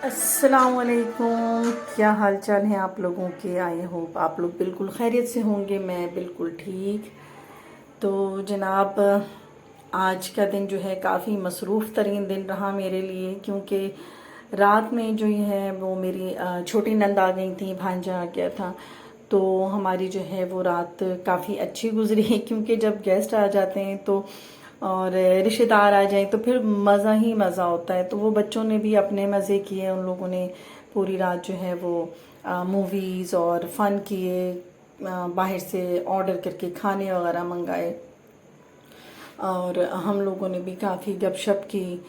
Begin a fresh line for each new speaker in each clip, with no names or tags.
अस्सलामुअलैकुम। क्या हाल चाल है आप लोगों के। आई होप आप लोग बिल्कुल खैरियत से होंगे। मैं बिल्कुल ठीक। तो जनाब, आज का दिन जो है काफ़ी मसरूफ़ तरीन दिन रहा मेरे लिए, क्योंकि रात में जो है वो मेरी छोटी नंद आ गई थी, भांजा आ गया था। तो हमारी जो है वो रात काफ़ी अच्छी गुजरी क्योंकि जब गेस्ट आ जाते हैं तो और रिश्तेदार आ जाएं तो फिर मज़ा ही मज़ा होता है। तो वो बच्चों ने भी अपने मज़े किए, उन लोगों ने पूरी रात जो है वो मूवीज़ और फ़न किए, बाहर से ऑर्डर करके खाने वगैरह मंगाए और हम लोगों ने भी काफ़ी गपशप की।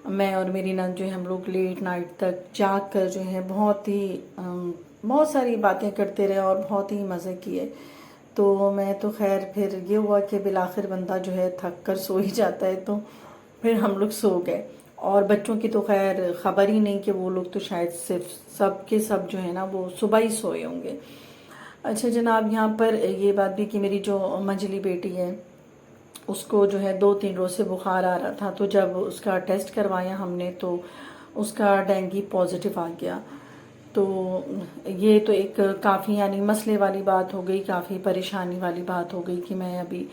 मैं और मेरी नंद जो है हम लोग लेट नाइट तक जाग कर जो है बहुत सारी बातें करते रहे और बहुत ही मज़े किए। तो मैं तो खैर फिर ये हुआ कि बिलाखिर बंदा जो है थक कर सो ही जाता है, तो फिर हम लोग सो गए। और बच्चों की तो खैर ख़बर ही नहीं कि वो लोग तो शायद सिर्फ सब के सब जो है ना वो सुबह ही सोए होंगे। अच्छा जनाब, यहाँ पर ये बात भी कि मेरी जो मंझली बेटी है उसको जो है 2-3 रोज़ से बुखार आ रहा था। तो जब उसका टेस्ट करवाया हमने तो उसका डेंगू पॉजिटिव आ गया। तो ये तो एक काफ़ी यानी मसले वाली बात हो गई, काफ़ी परेशानी वाली बात हो गई कि मैं अभी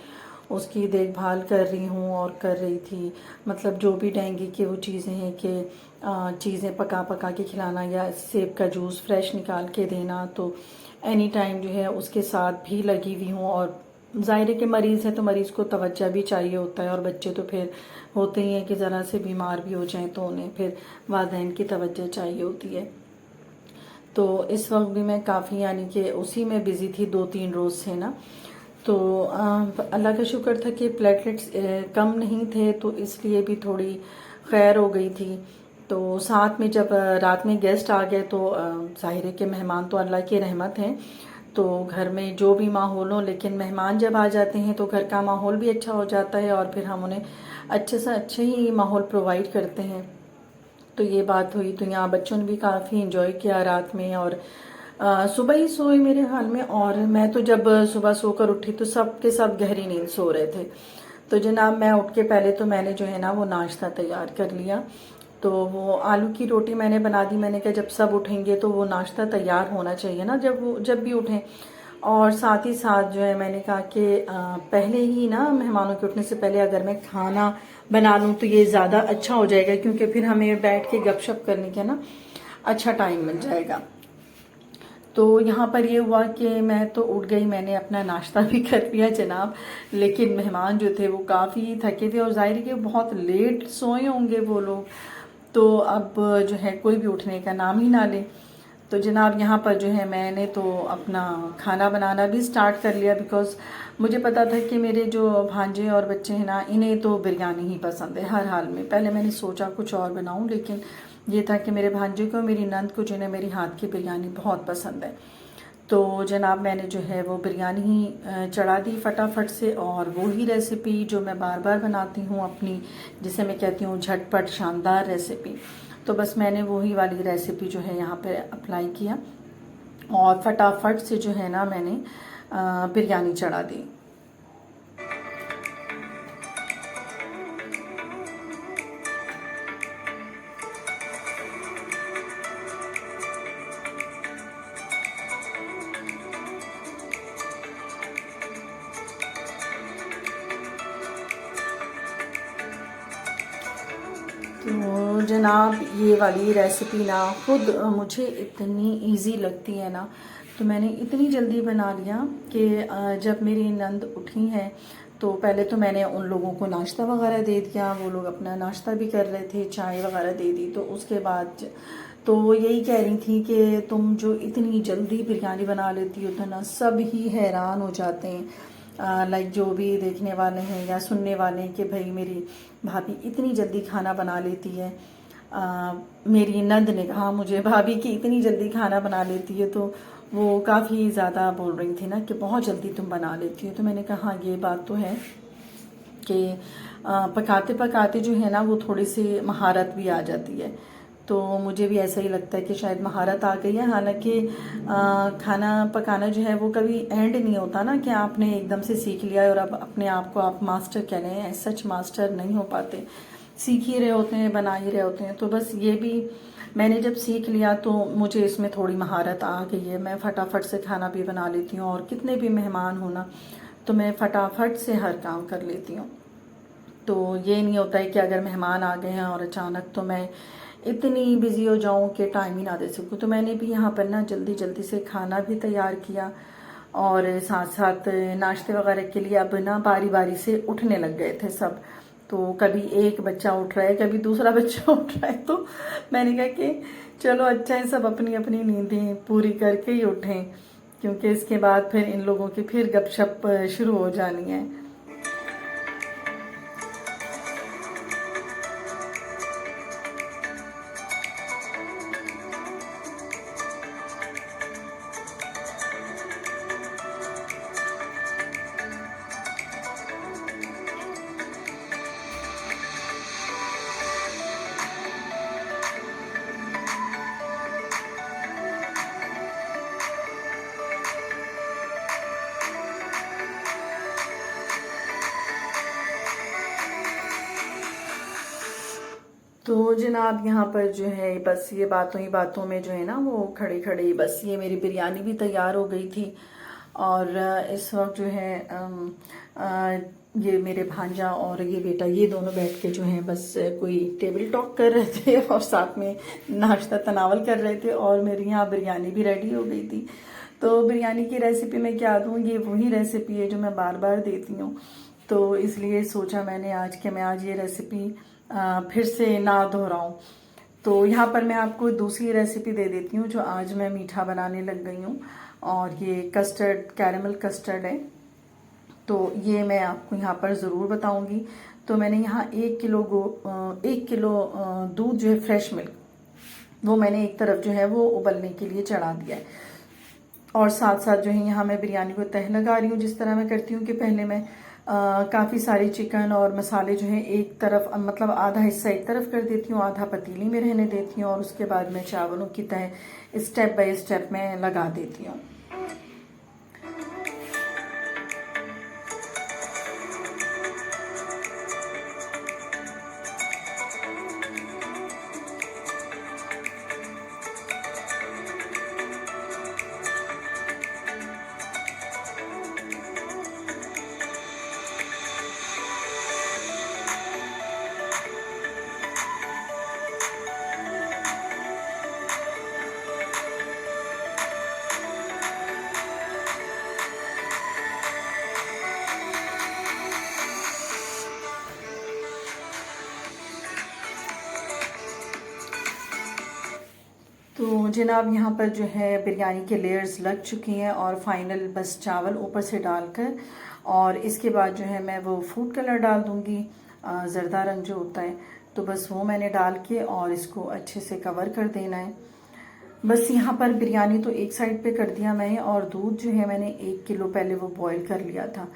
उसकी देखभाल कर रही हूँ और कर रही थी। मतलब जो भी डेंगू की वो चीज़ें हैं कि चीज़ें पका पका के खिलाना या सेब का जूस फ्रेश निकाल के देना, तो एनी टाइम जो है उसके साथ भी लगी हुई हूँ। और ज़ाहिर है कि मरीज़ है तो मरीज़ को तवज्जो भी चाहिए होता है, और बच्चे तो फिर होते ही हैं कि ज़रा से बीमार भी हो जाएं तो उन्हें फिर वालिदैन की तवज्जो चाहिए होती है। तो इस वक्त भी मैं काफ़ी यानी कि उसी में बिज़ी थी 2-3 रोज़ से ना। तो अल्लाह का शुक्र था कि प्लेटलेट्स कम नहीं थे, तो इसलिए भी थोड़ी खैर हो गई थी। तो साथ में जब रात में गेस्ट आ गए तो जाहिर है कि मेहमान तो अल्लाह की रहमत हैं, तो घर में जो भी माहौल हो, लेकिन मेहमान जब आ जाते हैं तो घर का माहौल भी अच्छा हो जाता है और फिर हम उन्हें अच्छे से अच्छे ही माहौल प्रोवाइड करते हैं। तो ये बात हुई। तो यहाँ बच्चों ने भी काफ़ी इंजॉय किया रात में, और सुबह ही सोए मेरे हाल में। और मैं तो जब सुबह सोकर उठी तो सब के सब गहरी नींद सो रहे थे। तो जनाब मैं उठ के पहले तो मैंने जो है ना वो नाश्ता तैयार कर लिया। तो वो आलू की रोटी मैंने बना दी। मैंने कहा जब सब उठेंगे तो वो नाश्ता तैयार होना चाहिए ना, जब भी उठें। और साथ ही साथ जो है मैंने कहा कि पहले ही ना मेहमानों के उठने से पहले अगर मैं खाना बना लूँ तो ये ज़्यादा अच्छा हो जाएगा, क्योंकि फिर हमें बैठ के गपशप करने का ना अच्छा टाइम मिल जाएगा। तो यहाँ पर ये हुआ कि मैं तो उठ गई, मैंने अपना नाश्ता भी कर लिया जनाब। लेकिन मेहमान जो थे वो काफ़ी थके थे और जाहिर है कि बहुत लेट सोए होंगे वो लोग। तो अब जो है कोई भी उठने का नाम ही ना ले। तो जनाब यहाँ पर जो है मैंने तो अपना खाना बनाना भी स्टार्ट कर लिया, बिकॉज़ मुझे पता था कि मेरे जो भांजे और बच्चे हैं ना इन्हें तो बिरयानी ही पसंद है हर हाल में। पहले मैंने सोचा कुछ और बनाऊं, लेकिन ये था कि मेरे भांजे को, मेरी नंद को जो है मेरी हाथ की बिरयानी बहुत पसंद है। तो जनाब मैंने जो है वो बिरयानी ही चढ़ा दी फटाफट से, और वो ही रेसिपी जो मैं बार बार बनाती हूँ अपनी, जिसे मैं कहती हूँ झटपट शानदार रेसिपी। तो बस मैंने वही वाली रेसिपी जो है यहाँ पे अप्लाई किया और फटाफट से जो है ना मैंने बिरयानी चढ़ा दी। तो जनाब ये वाली रेसिपी ना खुद मुझे इतनी इजी लगती है ना, तो मैंने इतनी जल्दी बना लिया कि जब मेरी नंद उठी है तो पहले तो मैंने उन लोगों को नाश्ता वगैरह दे दिया। वो लोग अपना नाश्ता भी कर रहे थे, चाय वगैरह दे दी। तो उसके बाद तो वो यही कह रही थी कि तुम जो इतनी जल्दी बिरयानी बना लेती हो तो ना सब ही हैरान हो जाते हैं, लाइक जो भी देखने वाले हैं या सुनने वाले हैं कि भाई मेरी भाभी इतनी जल्दी खाना बना लेती है। मेरी नंद ने कहा मुझे भाभी की इतनी जल्दी खाना बना लेती है, तो वो काफ़ी ज़्यादा बोल रही थी ना कि बहुत जल्दी तुम बना लेती हो। तो मैंने कहा हाँ ये बात तो है कि पकाते पकाते जो है ना वो थोड़ी सी महारत भी आ जाती है। तो मुझे भी ऐसा ही लगता है कि शायद महारत आ गई है। हालांकि खाना पकाना जो है वो कभी एंड नहीं होता ना कि आपने एकदम से सीख लिया और अब अपने आप को आप मास्टर कह रहे हैं, सच मास्टर नहीं हो पाते। सीख ही रहे होते हैं, बना ही रहे होते हैं। तो बस ये भी मैंने जब सीख लिया तो मुझे इसमें थोड़ी महारत आ गई है। मैं फटाफट से खाना भी बना लेती हूँ, और कितने भी मेहमान हो ना तो मैं फटाफट से हर काम कर लेती हूँ। तो ये नहीं होता है कि अगर मेहमान आ गए हैं और अचानक तो मैं इतनी बिज़ी हो जाऊं कि टाइम ही ना दे सकूं। तो मैंने भी यहाँ पर ना जल्दी जल्दी से खाना भी तैयार किया, और साथ साथ नाश्ते वगैरह के लिए अब ना बारी बारी से उठने लग गए थे सब। तो कभी एक बच्चा उठ रहा है, कभी दूसरा बच्चा उठ रहा है, तो मैंने कहा कि चलो अच्छा है, सब अपनी अपनी नींदें पूरी करके ही उठें, क्योंकि इसके बाद फिर इन लोगों की फिर गपशप शुरू हो जानी है। तो जनाब यहाँ पर जो है बस ये बातों ही बातों में जो है ना वो खड़े खड़े बस ये मेरी बिरयानी भी तैयार हो गई थी। और इस वक्त जो है ये मेरे भांजा और ये बेटा ये दोनों बैठ के जो है बस कोई टेबल टॉक कर रहे थे और साथ में नाश्ता तनावल कर रहे थे, और मेरी यहाँ बिरयानी भी रेडी हो गई थी। तो बिरयानी की रेसिपी मैं क्या दूँ, ये वही रेसिपी है जो मैं बार बार देती हूँ। तो इसलिए सोचा मैंने आज कि मैं आज ये रेसिपी फिर से ना दोहराऊं। तो यहाँ पर मैं आपको दूसरी रेसिपी दे देती हूँ जो आज मैं मीठा बनाने लग गई हूँ, और ये कस्टर्ड कैरेमल कस्टर्ड है। तो ये मैं आपको यहाँ पर ज़रूर बताऊंगी। तो मैंने यहाँ 1 किलो दूध जो है फ्रेश मिल्क वो मैंने एक तरफ जो है वो उबलने के लिए चढ़ा दिया है, और साथ साथ जो है यहाँ मैं बिरयानी को तह लगा रही हूँ। जिस तरह मैं करती हूँ कि पहले मैं काफ़ी सारे चिकन और मसाले जो है एक तरफ मतलब आधा हिस्सा एक तरफ कर देती हूँ, आधा पतीली में रहने देती हूँ, और उसके बाद मैं चावलों की तह स्टेप बाय स्टेप में लगा देती हूँ। तो जनाब यहाँ पर जो है बिरयानी के लेयर्स लग चुकी हैं, और फाइनल बस चावल ऊपर से डालकर, और इसके बाद जो है मैं वो फूड कलर डाल दूँगी, ज़रदा रंग जो होता है। तो बस वो मैंने डाल के और इसको अच्छे से कवर कर देना है। बस यहाँ पर बिरयानी तो एक साइड पे कर दिया मैंने, और दूध जो है मैंने 1 किलो पहले वो बॉईल कर लिया था।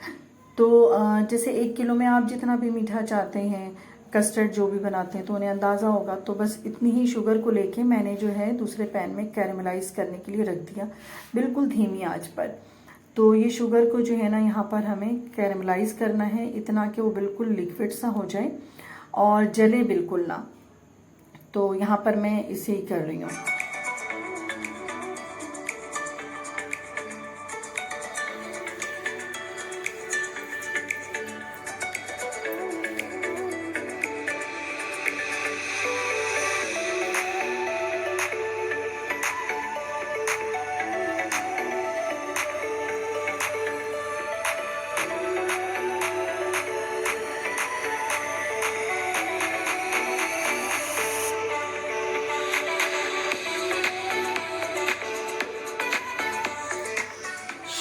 तो जैसे 1 किलो में आप जितना भी मीठा चाहते हैं, कस्टर्ड जो भी बनाते हैं तो उन्हें अंदाज़ा होगा। तो बस इतनी ही शुगर को लेके मैंने जो है दूसरे पैन में कैरेमलाइज करने के लिए रख दिया, बिल्कुल धीमी आंच पर। तो ये शुगर को जो है ना यहाँ पर हमें कैरेमलाइज करना है, इतना कि वो बिल्कुल लिक्विड सा हो जाए और जले बिल्कुल ना। तो यहाँ पर मैं इसे ही कर रही हूँ।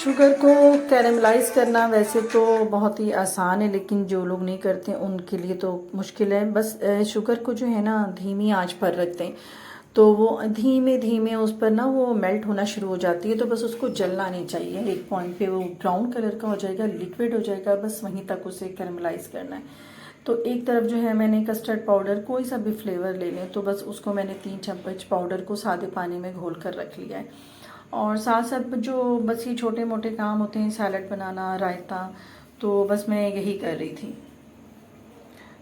शुगर को कैरेमलाइज करना वैसे तो बहुत ही आसान है, लेकिन जो लोग नहीं करते उनके लिए तो मुश्किल है। बस शुगर को जो है ना धीमी आंच पर रखते हैं, तो वो धीमे धीमे उस पर ना वो मेल्ट होना शुरू हो जाती है। तो बस उसको जलना नहीं चाहिए, एक पॉइंट पे वो ब्राउन कलर का हो जाएगा, लिक्विड हो जाएगा, बस वहीं तक उसे कैरेमलाइज करना है। तो एक तरफ जो है मैंने कस्टर्ड पाउडर कोई सा भी फ्लेवर ले लें, तो बस उसको मैंने 3 चम्मच पाउडर को सादे पानी में घोल कर रख लिया है। और साथ साथ जो बस ये छोटे मोटे काम होते हैं, सैलड बनाना, रायता, तो बस मैं यही कर रही थी।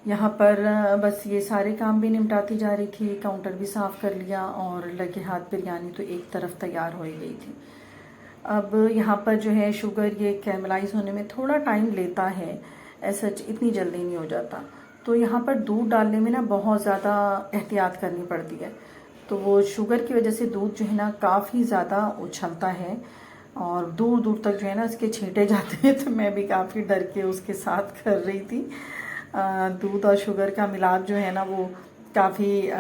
यहाँ पर बस ये सारे काम भी निपटाती जा रही थी, काउंटर भी साफ़ कर लिया और लगे हाथ बिरयानी तो एक तरफ तैयार हो ही गई थी। अब यहाँ पर जो है शुगर ये कैरमलाइज़ होने में थोड़ा टाइम लेता है, ऐसा इतनी जल्दी नहीं हो जाता। तो यहाँ पर दूध डालने में ना बहुत ज़्यादा एहतियात करनी पड़ती है, तो वो शुगर की वजह से दूध जो है ना काफ़ी ज़्यादा उछलता है और दूर दूर तक जो है ना इसके छींटे जाते हैं। तो मैं भी काफ़ी डर के उसके साथ कर रही थी। दूध और शुगर का मिलाप जो है ना वो काफ़ी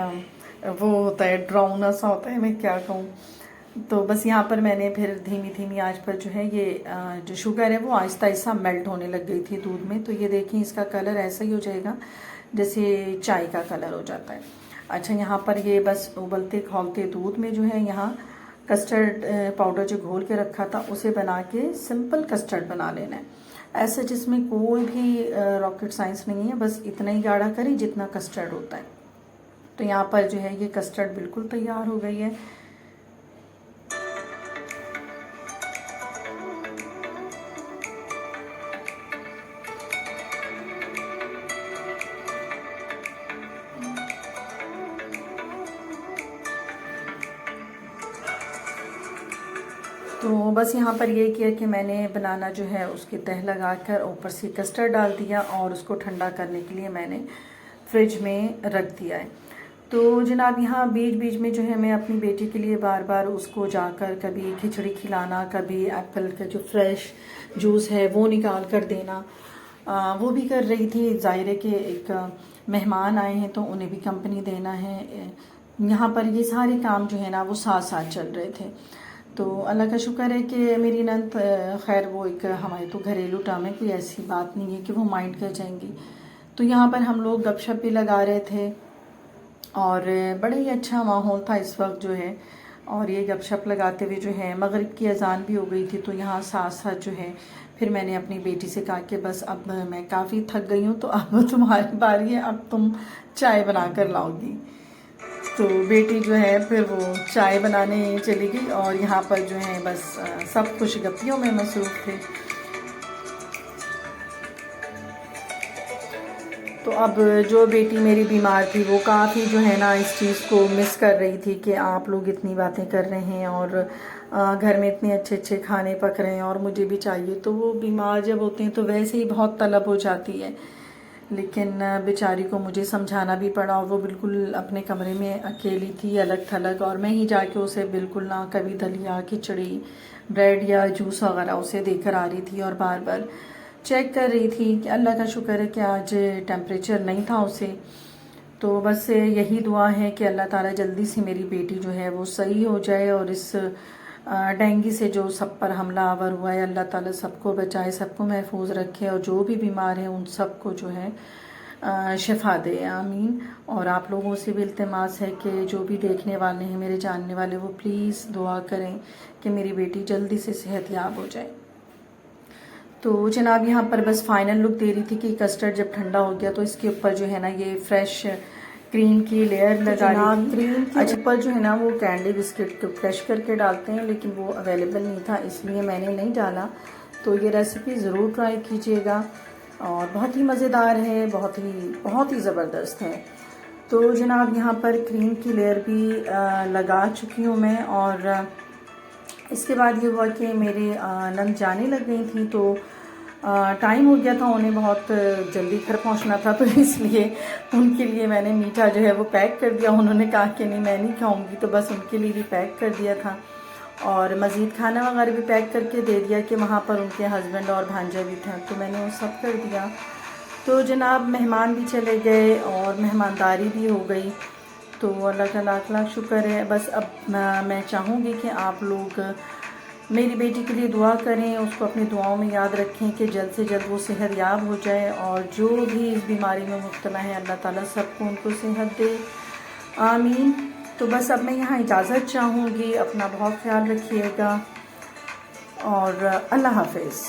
वो होता है, ड्राउना सा होता है, मैं क्या कहूँ। तो बस यहाँ पर मैंने फिर धीमी धीमी आंच पर जो है ये जो शुगर है वो आहिस्ता आहिस्ता मेल्ट होने लग गई थी दूध में। तो ये देखिए इसका कलर ऐसा ही हो जाएगा जैसे चाय का कलर हो जाता है। अच्छा, यहाँ पर ये बस उबलते खौलते दूध में जो है यहाँ कस्टर्ड पाउडर जो घोल के रखा था उसे बना के सिंपल कस्टर्ड बना लेना है। ऐसा जिसमें कोई भी रॉकेट साइंस नहीं है, बस इतना ही गाढ़ा करें जितना कस्टर्ड होता है। तो यहाँ पर जो है ये कस्टर्ड बिल्कुल तैयार हो गई है। तो बस यहाँ पर ये किया कि मैंने बनाना जो है उसके तह लगाकर ऊपर से कस्टर्ड डाल दिया और उसको ठंडा करने के लिए मैंने फ्रिज में रख दिया है। तो जनाब यहाँ बीच बीच में जो है मैं अपनी बेटी के लिए बार बार उसको जाकर कभी खिचड़ी खिलाना, कभी एप्पल का जो फ्रेश जूस है वो निकाल कर देना, वो भी कर रही थी। ज़ाहिर है कि एक मेहमान आए हैं तो उन्हें भी कंपनी देना है। यहाँ पर ये सारे काम जो है ना वो साथ साथ चल रहे थे। तो अल्लाह का शुक्र है कि मेरी नंद खैर वो एक हमारे तो घरेलू टाइम है, कोई ऐसी बात नहीं है कि वो माइंड कर जाएंगी। तो यहाँ पर हम लोग गपशप भी लगा रहे थे और बड़ा ही अच्छा माहौल था इस वक्त जो है। और ये गपशप लगाते हुए जो है मगरिब की अजान भी हो गई थी। तो यहाँ साथ साथ जो है फिर मैंने अपनी बेटी से कहा कि बस अब मैं काफ़ी थक गई हूँ, तो अब तुम्हारी बारी है, अब तुम चाय बना कर लाओगी। तो बेटी जो है फिर वो चाय बनाने चली गई और यहाँ पर जो है बस सब खुशगपियों में मसरूफ़ थे। तो अब जो बेटी मेरी बीमार थी वो काफ़ी जो है ना इस चीज़ को मिस कर रही थी कि आप लोग इतनी बातें कर रहे हैं और घर में इतने अच्छे अच्छे खाने पक रहे हैं और मुझे भी चाहिए। तो वो बीमार जब होते हैं तो वैसे ही बहुत तलब हो जाती है, लेकिन बेचारी को मुझे समझाना भी पड़ा और वो बिल्कुल अपने कमरे में अकेली थी, अलग थलग, और मैं ही जाके उसे बिल्कुल ना कभी दलिया, खिचड़ी, ब्रेड या जूस वगैरह उसे देकर आ रही थी और बार बार चेक कर रही थी कि अल्लाह का शुक्र है कि आज टेम्परेचर नहीं था उसे। तो बस यही दुआ है कि अल्लाह ताला जल्दी से मेरी बेटी जो है वो सही हो जाए और इस डेंगू से जो सब पर हमला आवर हुआ है अल्लाह ताला सबको बचाए, सबको महफूज रखे और जो भी बीमार हैं उन सबको जो है शिफा दे, आमीन। और आप लोगों से भी इल्तिमास है कि जो भी देखने वाले हैं मेरे जानने वाले वो प्लीज़ दुआ करें कि मेरी बेटी जल्दी से सेहतयाब हो जाए। तो जनाब यहाँ पर बस फाइनल लुक दे रही थी कि कस्टर्ड जब ठंडा हो गया तो इसके ऊपर जो है ना ये फ्रेश क्रीम की लेयर लगा रही थी। क्रीम के ऊपर जो है ना वो कैंडी बिस्किट को क्रश करके डालते हैं, लेकिन वो अवेलेबल नहीं था इसलिए मैंने नहीं डाला। तो ये रेसिपी ज़रूर ट्राई कीजिएगा और बहुत ही मज़ेदार है, बहुत ही ज़बरदस्त है। तो जनाब यहाँ पर क्रीम की लेयर भी लगा चुकी हूँ मैं और इसके बाद ये हुआ कि मेरे नंद जाने लग गई थी। तो टाइम हो गया था, उन्हें बहुत जल्दी घर पहुंचना था, तो इसलिए उनके लिए मैंने मीठा जो है वो पैक कर दिया। उन्होंने कहा कि नहीं मैं नहीं खाऊंगी, तो बस उनके लिए भी पैक कर दिया था और मज़ीद खाना वगैरह भी पैक करके दे दिया कि वहाँ पर उनके हस्बैंड और भांजा भी थे, तो मैंने वो सब कर दिया। तो जनाब मेहमान भी चले गए और मेहमानदारी भी हो गई। तो अल्लाह का लाख लाख शुक्र है। बस अब मैं चाहूँगी कि आप लोग मेरी बेटी के लिए दुआ करें, उसको अपनी दुआओं में याद रखें कि जल्द से जल्द वो सेहतयाब हो जाए और जो भी इस बीमारी में मुब्तला है अल्लाह ताला सबको उनको सेहत दे, आमीन। तो बस अब मैं यहाँ इजाज़त चाहूँगी, अपना बहुत ख्याल रखिएगा और अल्लाह हाफ़िज़।